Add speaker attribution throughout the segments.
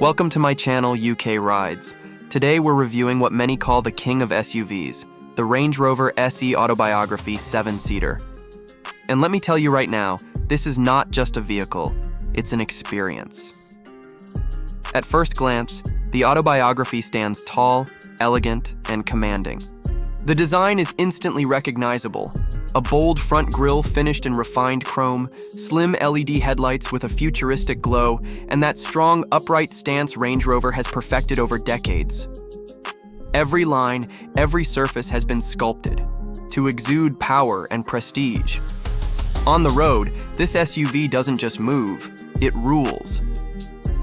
Speaker 1: Welcome to my channel, UK Rides. Today we're reviewing what many call the king of SUVs, the Range Rover SE Autobiography 7-seater. And let me tell you right now, this is not just a vehicle, it's an experience. At first glance, the Autobiography stands tall, elegant, and commanding. The design is instantly recognizable. A bold front grille finished in refined chrome, slim LED headlights with a futuristic glow, and that strong, upright stance Range Rover has perfected over decades. Every line, every surface has been sculpted to exude power and prestige. On the road, this SUV doesn't just move, it rules.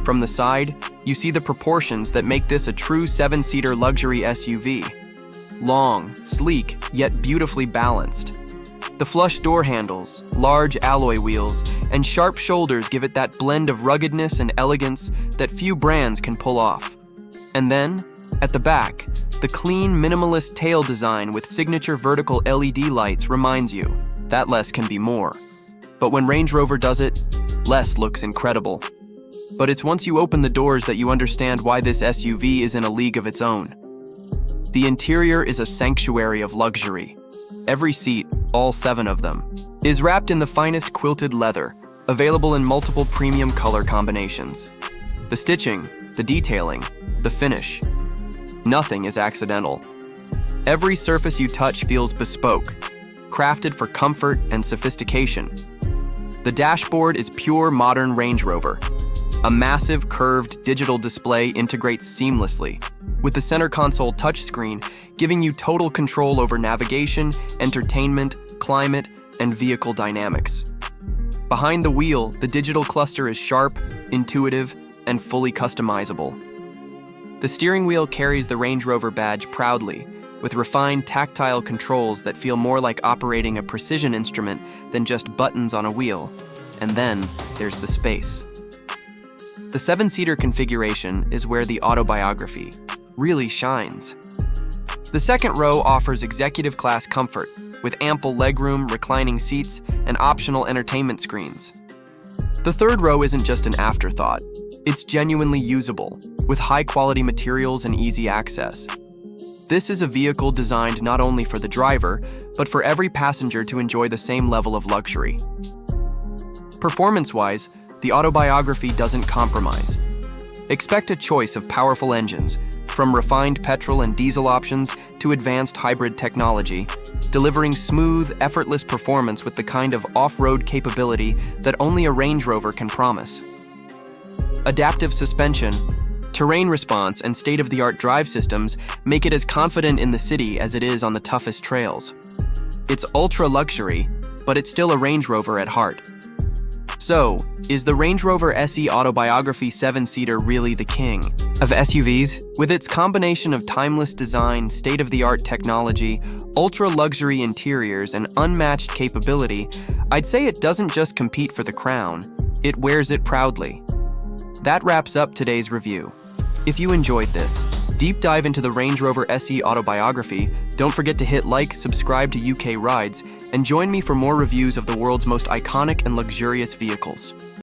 Speaker 1: From the side, you see the proportions that make this a true 7-seater luxury SUV. Long, sleek, yet beautifully balanced. The flush door handles, large alloy wheels, and sharp shoulders give it that blend of ruggedness and elegance that few brands can pull off. And then, at the back, the clean, minimalist tail design with signature vertical LED lights reminds you that less can be more. But when Range Rover does it, less looks incredible. But it's once you open the doors that you understand why this SUV is in a league of its own. The interior is a sanctuary of luxury. Every seat, all 7 of them, is wrapped in the finest quilted leather, available in multiple premium color combinations. The stitching, the detailing, the finish. Nothing is accidental. Every surface you touch feels bespoke, crafted for comfort and sophistication. The dashboard is pure modern Range Rover. A massive curved digital display integrates seamlessly, with the center console touchscreen giving you total control over navigation, entertainment, climate, and vehicle dynamics. Behind the wheel, the digital cluster is sharp, intuitive, and fully customizable. The steering wheel carries the Range Rover badge proudly, with refined tactile controls that feel more like operating a precision instrument than just buttons on a wheel. And then there's the space. The 7-seater configuration is where the Autobiography really shines. The second row offers executive-class comfort, with ample legroom, reclining seats, and optional entertainment screens. The third row isn't just an afterthought. It's genuinely usable, with high-quality materials and easy access. This is a vehicle designed not only for the driver, but for every passenger to enjoy the same level of luxury. Performance-wise, the Autobiography doesn't compromise. Expect a choice of powerful engines, from refined petrol and diesel options to advanced hybrid technology, delivering smooth, effortless performance with the kind of off-road capability that only a Range Rover can promise. Adaptive suspension, terrain response, and state-of-the-art drive systems make it as confident in the city as it is on the toughest trails. It's ultra-luxury, but it's still a Range Rover at heart. So, is the Range Rover SE Autobiography 7-seater really the king of SUVs? With its combination of timeless design, state-of-the-art technology, ultra-luxury interiors, and unmatched capability, I'd say it doesn't just compete for the crown, it wears it proudly. That wraps up today's review. If you enjoyed this deep dive into the Range Rover SE Autobiography, don't forget to hit like, subscribe to UK Rides, and join me for more reviews of the world's most iconic and luxurious vehicles.